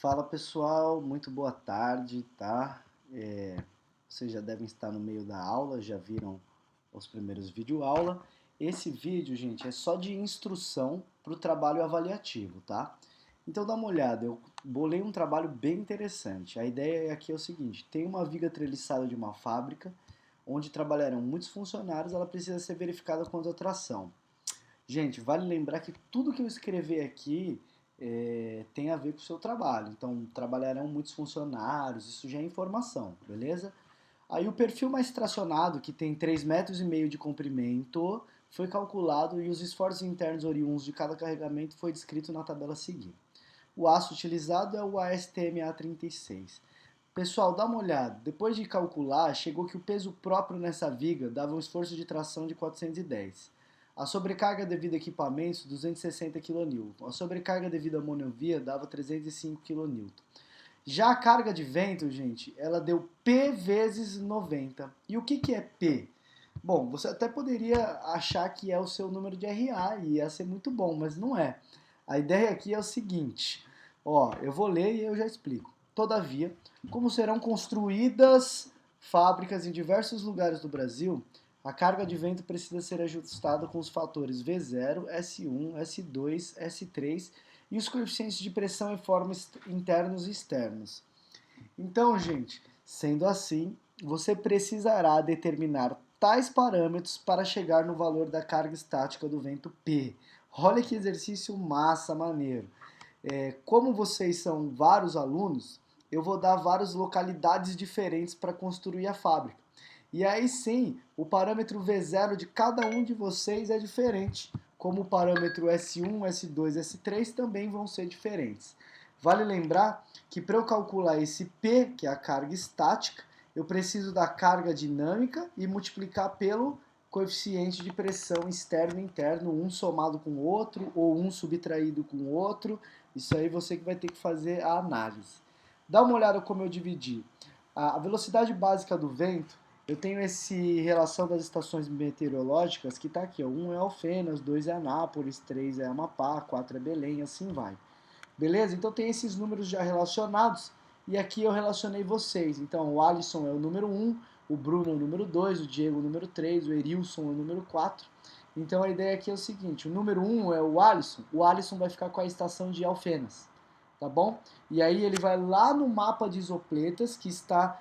Fala pessoal, muito boa tarde, tá? Vocês já devem estar no meio da aula, já viram os primeiros vídeo-aula. Esse vídeo, gente, é só de instrução para o trabalho avaliativo, tá? Então dá uma olhada, eu bolei um trabalho bem interessante. A ideia aqui é o seguinte, tem uma viga treliçada de uma fábrica, onde trabalharão muitos funcionários, ela precisa ser verificada quanto à tração. Gente, vale lembrar que tudo que eu escrever aqui tem a ver com o seu trabalho. Então, trabalharão muitos funcionários, isso já é informação, beleza? Aí o perfil mais tracionado, que tem 3,5 metros de comprimento, foi calculado e os esforços internos oriundos de cada carregamento foi descrito na tabela a seguir. O aço utilizado é o ASTM A36. Pessoal, dá uma olhada. Depois de calcular, chegou que o peso próprio nessa viga dava um esforço de tração de 410. A sobrecarga devido a equipamentos, 260 kN. A sobrecarga devido a monovia dava 305 kN. Já a carga de vento, gente, ela deu P vezes 90. E o que é P? Bom, você até poderia achar que é o seu número de RA e ia ser muito bom, mas não é. A ideia aqui é o seguinte, ó, eu vou ler e eu já explico. Todavia, como serão construídas fábricas em diversos lugares do Brasil, a carga de vento precisa ser ajustada com os fatores V0, S1, S2, S3 e os coeficientes de pressão e forma internos e externos. Então, gente, sendo assim, você precisará determinar tais parâmetros para chegar no valor da carga estática do vento P. Olha que exercício massa, maneiro. Como vocês são vários alunos, eu vou dar várias localidades diferentes para construir a fábrica. E aí sim, o parâmetro V0 de cada um de vocês é diferente, como o parâmetro S1, S2, S3 também vão ser diferentes. Vale lembrar que para eu calcular esse P, que é a carga estática, eu preciso da carga dinâmica e multiplicar pelo coeficiente de pressão externo e interno, um somado com o outro ou um subtraído com o outro. Isso aí você que vai ter que fazer a análise. Dá uma olhada como eu dividi. A velocidade básica do vento, eu tenho esse relação das estações meteorológicas que está aqui. Ó. 1 é Alfenas, 2 é Anápolis, 3 é Amapá, 4 é Belém, assim vai. Beleza? Então tem esses números já relacionados e aqui eu relacionei vocês. Então o Alisson é o número 1, o Bruno é o número 2, o Diego é o número 3, o Erilson é o número 4. Então a ideia aqui é o seguinte, o número 1 é o Alisson vai ficar com a estação de Alfenas, tá bom? E aí ele vai lá no mapa de isopletas que está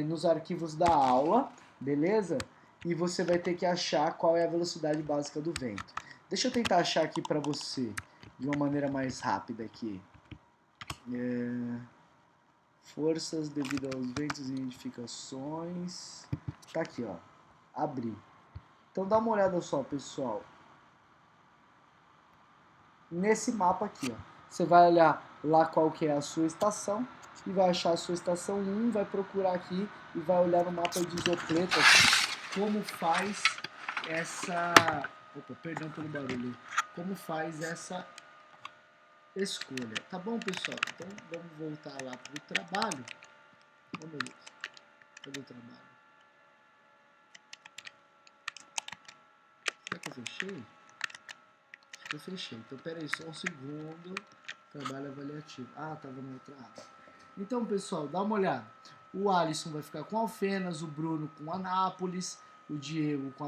nos arquivos da aula, beleza? E você vai ter que achar qual é a velocidade básica do vento. Deixa eu tentar achar aqui para você de uma maneira mais rápida aqui. Forças devido aos ventos e edificações. Tá aqui, ó. Abri. Então dá uma olhada só, pessoal. Nesse mapa aqui, ó. Você vai olhar lá qual que é a sua estação e vai achar a sua estação 1, vai procurar aqui e vai olhar no mapa de isopletas como faz essa... Opa, perdão pelo barulho. Como faz essa escolha. Tá bom, pessoal? Então vamos voltar lá para o trabalho. Oh, meu Deus. Cadê o trabalho? Será que eu fechei? Acho que eu fechei. Então, peraí, só um segundo. Trabalho avaliativo. Ah, tava na outra aba. Então, pessoal, dá uma olhada. O Alisson vai ficar com Alfenas, o Bruno com Anápolis, o Diego com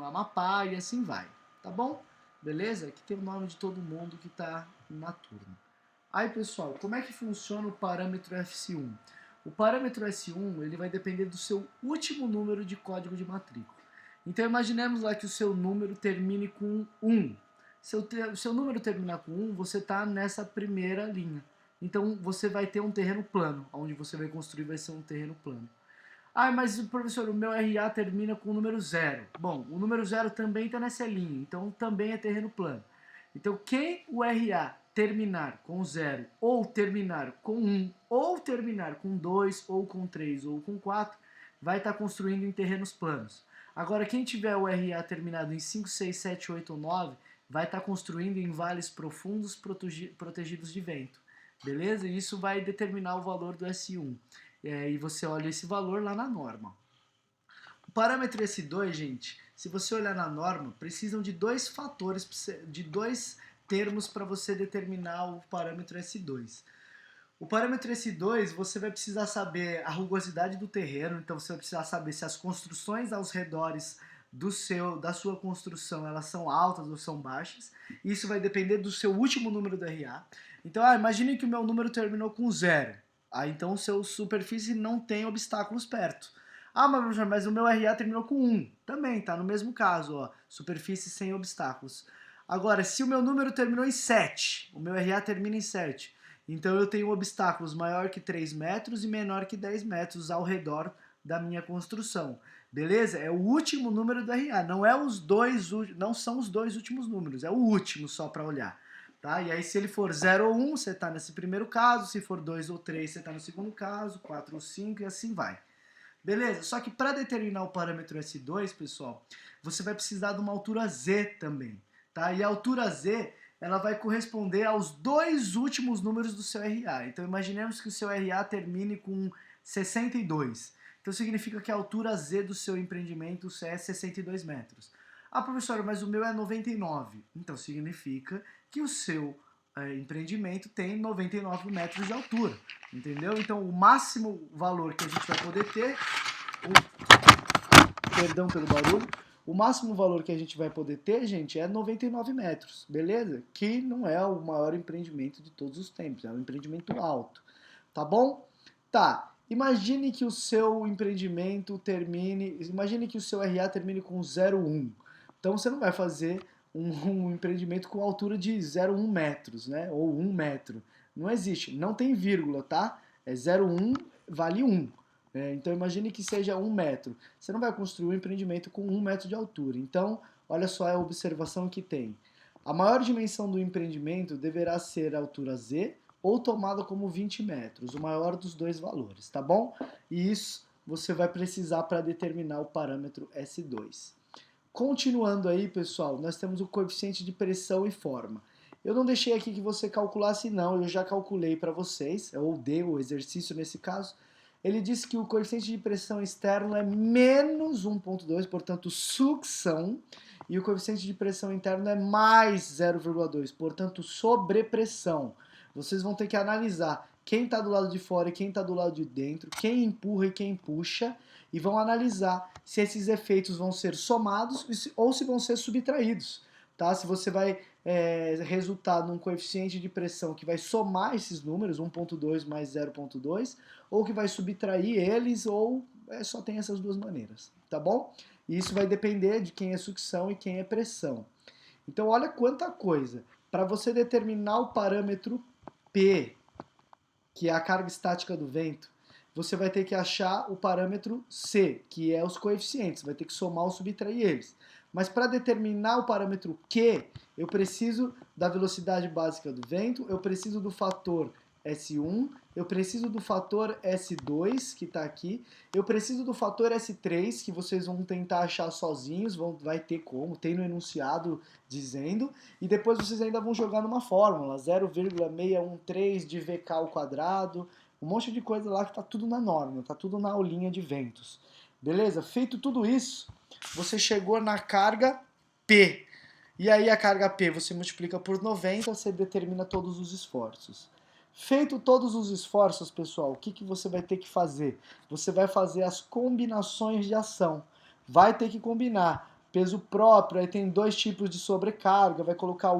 Amapá e assim vai. Tá bom? Beleza? Aqui tem o nome de todo mundo que tá na turma. Aí, pessoal, como é que funciona o parâmetro S1? O parâmetro S1 ele vai depender do seu último número de código de matrícula. Então, imaginemos lá que o seu número termine com 1. Se o seu número terminar com 1, você está nessa primeira linha. Então, você vai ter um terreno plano. Onde você vai construir vai ser um terreno plano. Ah, mas professor, o meu RA termina com o número 0. Bom, o número 0 também está nessa linha, então também é terreno plano. Então, quem o RA terminar com 0, ou terminar com 1, ou terminar com 2, ou com 3, ou com 4, vai estar construindo em terrenos planos. Agora, quem tiver o RA terminado em 5, 6, 7, 8 ou 9, vai estar construindo em vales profundos protegidos de vento. Beleza? E isso vai determinar o valor do S1. E você olha esse valor lá na norma. O parâmetro S2, gente, se você olhar na norma, precisam de dois fatores, de dois termos para você determinar o parâmetro S2. O parâmetro S2, você vai precisar saber a rugosidade do terreno, então você vai precisar saber se as construções aos redores da sua construção, elas são altas ou são baixas. Isso vai depender do seu último número do RA. Então, imagine que o meu número terminou com 0. Então, o seu superfície não tem obstáculos perto. Mas o meu RA terminou com 1. Também, tá no mesmo caso, ó, superfície sem obstáculos. Agora, se o meu número terminou em 7, o meu RA termina em 7, então eu tenho obstáculos maior que 3 metros e menor que 10 metros ao redor da minha construção. Beleza? É o último número do RA, não são os dois últimos números, é o último só para olhar. Tá? E aí se ele for 0 ou 1, você está nesse primeiro caso, se for 2 ou 3, você está no segundo caso, 4 ou 5 e assim vai. Beleza? Só que para determinar o parâmetro S2, pessoal, você vai precisar de uma altura Z também. Tá? E a altura Z, ela vai corresponder aos dois últimos números do seu RA. Então imaginemos que o seu RA termine com 62. Então significa que a altura Z do seu empreendimento é 62 metros. Professor, mas o meu é 99. Então significa que o seu empreendimento tem 99 metros de altura. Entendeu? Então o máximo valor que a gente vai poder ter... Perdão pelo barulho. O máximo valor que a gente vai poder ter, gente, é 99 metros, beleza? Que não é o maior empreendimento de todos os tempos, é um empreendimento alto, tá bom? Tá, imagine que o seu empreendimento imagine que o seu RA termine com 0,1. Então você não vai fazer um empreendimento com altura de 0,1 metros, né? Ou 1 metro. Não existe, não tem vírgula, tá? É 0,1 vale 1. Então imagine que seja 1 metro. Você não vai construir um empreendimento com 1 metro de altura. Então, olha só a observação que tem. A maior dimensão do empreendimento deverá ser a altura Z ou tomada como 20 metros, o maior dos dois valores, tá bom? E isso você vai precisar para determinar o parâmetro S2. Continuando aí, pessoal, nós temos o coeficiente de pressão e forma. Eu não deixei aqui que você calculasse não, eu já calculei para vocês, ou dei o exercício nesse caso. Ele disse que o coeficiente de pressão externo é menos 1,2, portanto sucção, e o coeficiente de pressão interno é mais 0,2, portanto sobrepressão. Vocês vão ter que analisar quem está do lado de fora e quem está do lado de dentro, quem empurra e quem puxa, e vão analisar se esses efeitos vão ser somados ou se vão ser subtraídos. Tá? Se você vai resultar num coeficiente de pressão que vai somar esses números, 1,2 mais 0,2, ou que vai subtrair eles, ou só tem essas duas maneiras, tá bom? E isso vai depender de quem é sucção e quem é pressão. Então olha quanta coisa. Para você determinar o parâmetro P, que é a carga estática do vento, você vai ter que achar o parâmetro C, que é os coeficientes, vai ter que somar ou subtrair eles. Mas para determinar o parâmetro Q, eu preciso da velocidade básica do vento, eu preciso do fator S1, eu preciso do fator S2, que está aqui, eu preciso do fator S3, que vocês vão tentar achar sozinhos, vai ter como, tem no enunciado dizendo, e depois vocês ainda vão jogar numa fórmula, 0,613 de VK ao quadrado, um monte de coisa lá que está tudo na norma, está tudo na aulinha de ventos. Beleza? Feito tudo isso, você chegou na carga P. E aí a carga P você multiplica por 90, você determina todos os esforços. Feito todos os esforços, pessoal, o que você vai ter que fazer? Você vai fazer as combinações de ação. Vai ter que combinar. Peso próprio, aí tem dois tipos de sobrecarga, vai colocar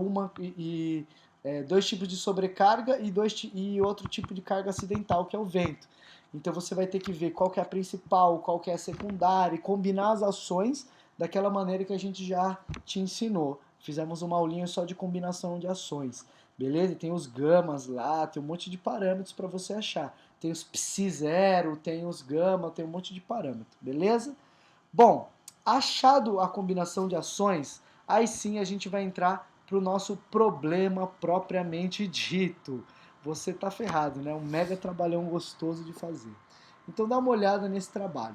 dois tipos de sobrecarga e outro tipo de carga acidental, que é o vento. Então você vai ter que ver qual que é a principal, qual que é a secundária, e combinar as ações daquela maneira que a gente já te ensinou. Fizemos uma aulinha só de combinação de ações, beleza? Tem os gamas lá, tem um monte de parâmetros para você achar. Tem os psi0, tem os gama, tem um monte de parâmetro, beleza? Bom, achado a combinação de ações, aí sim a gente vai entrar para o nosso problema propriamente dito. Você tá ferrado, né? Um mega trabalhão gostoso de fazer. Então dá uma olhada nesse trabalho.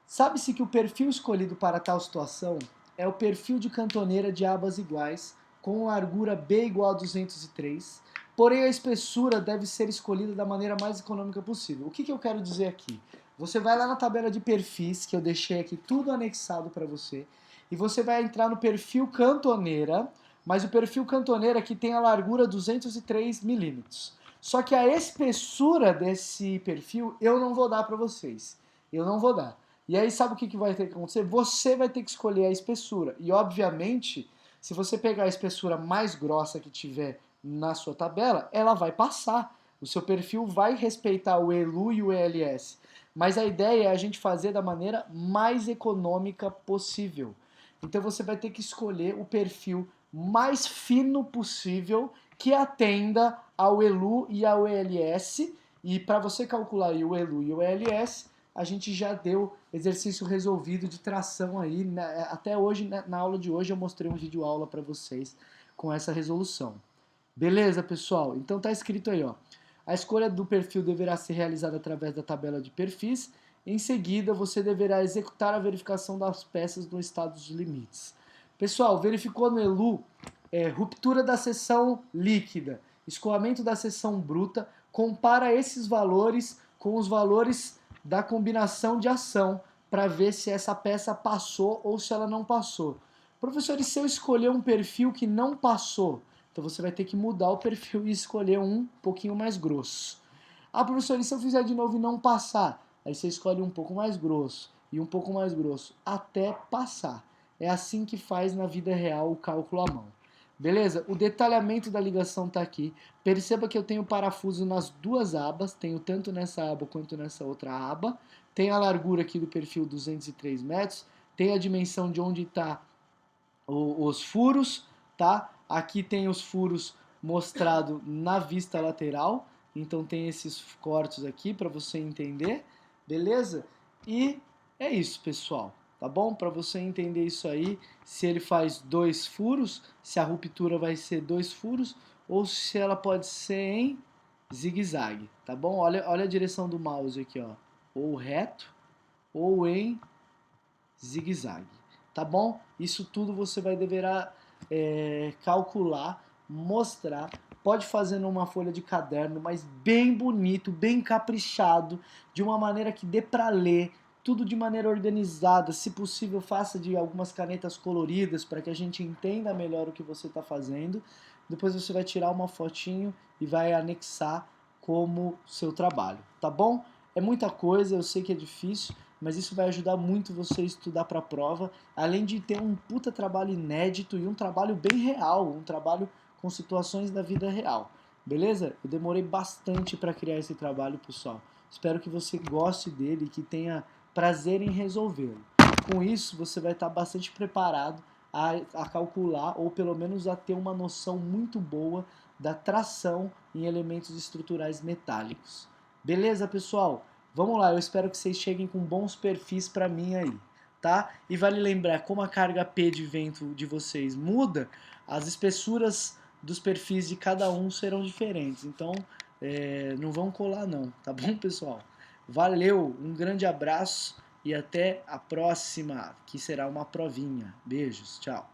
Sabe-se que o perfil escolhido para tal situação é o perfil de cantoneira de abas iguais, com largura B igual a 203, porém a espessura deve ser escolhida da maneira mais econômica possível. O que eu quero dizer aqui? Você vai lá na tabela de perfis, que eu deixei aqui tudo anexado para você, e você vai entrar no perfil cantoneira, mas o perfil cantoneiro aqui tem a largura 203 milímetros. Só que a espessura desse perfil eu não vou dar para vocês. Eu não vou dar. E aí sabe o que vai ter que acontecer? Você vai ter que escolher a espessura. E obviamente, se você pegar a espessura mais grossa que tiver na sua tabela, ela vai passar. O seu perfil vai respeitar o ELU e o ELS. Mas a ideia é a gente fazer da maneira mais econômica possível. Então você vai ter que escolher o perfil mais fino possível que atenda ao ELU e ao ELS. E para você calcular aí o ELU e o ELS, a gente já deu exercício resolvido de tração aí. Até hoje, na aula de hoje, eu mostrei um vídeo aula para vocês com essa resolução. Beleza, pessoal? Então tá escrito aí, ó. A escolha do perfil deverá ser realizada através da tabela de perfis. Em seguida, você deverá executar a verificação das peças no estado dos limites. Pessoal, verificou no ELU ruptura da seção líquida, escoamento da seção bruta, compara esses valores com os valores da combinação de ação para ver se essa peça passou ou se ela não passou. Professor, e se eu escolher um perfil que não passou? Então você vai ter que mudar o perfil e escolher um pouquinho mais grosso. Ah, professor, e se eu fizer de novo e não passar? Aí você escolhe um pouco mais grosso e um pouco mais grosso até passar. É assim que faz na vida real o cálculo à mão. Beleza? O detalhamento da ligação está aqui. Perceba que eu tenho parafuso nas duas abas, tenho tanto nessa aba quanto nessa outra aba. Tem a largura aqui do perfil 203 metros, tem a dimensão de onde está os furos, tá? Aqui tem os furos mostrado na vista lateral, então tem esses cortes aqui para você entender, beleza? E é isso, pessoal, tá bom? Para você entender isso aí, se ele faz 2 furos, se a ruptura vai ser 2 furos ou se ela pode ser em zigue-zague, tá bom? Olha a direção do mouse aqui, ó, ou reto ou em zigue-zague, tá bom? Isso tudo você vai deverá calcular, mostrar, pode fazer numa folha de caderno, mas bem bonito, bem caprichado, de uma maneira que dê para ler, tudo de maneira organizada, se possível faça de algumas canetas coloridas para que a gente entenda melhor o que você está fazendo. Depois você vai tirar uma fotinho e vai anexar como seu trabalho, tá bom? É muita coisa, eu sei que é difícil, mas isso vai ajudar muito você a estudar para a prova, além de ter um puta trabalho inédito e um trabalho bem real, um trabalho com situações da vida real. Beleza? Eu demorei bastante para criar esse trabalho, pessoal. Espero que você goste dele e que tenha prazer em resolvê-lo. Com isso, você vai estar bastante preparado a calcular, ou pelo menos a ter uma noção muito boa da tração em elementos estruturais metálicos. Beleza, pessoal? Vamos lá, eu espero que vocês cheguem com bons perfis para mim aí, tá? E vale lembrar, como a carga P de vento de vocês muda, as espessuras dos perfis de cada um serão diferentes. Então, não vão colar não, tá bom, pessoal? Valeu, um grande abraço e até a próxima, que será uma provinha. Beijos, tchau.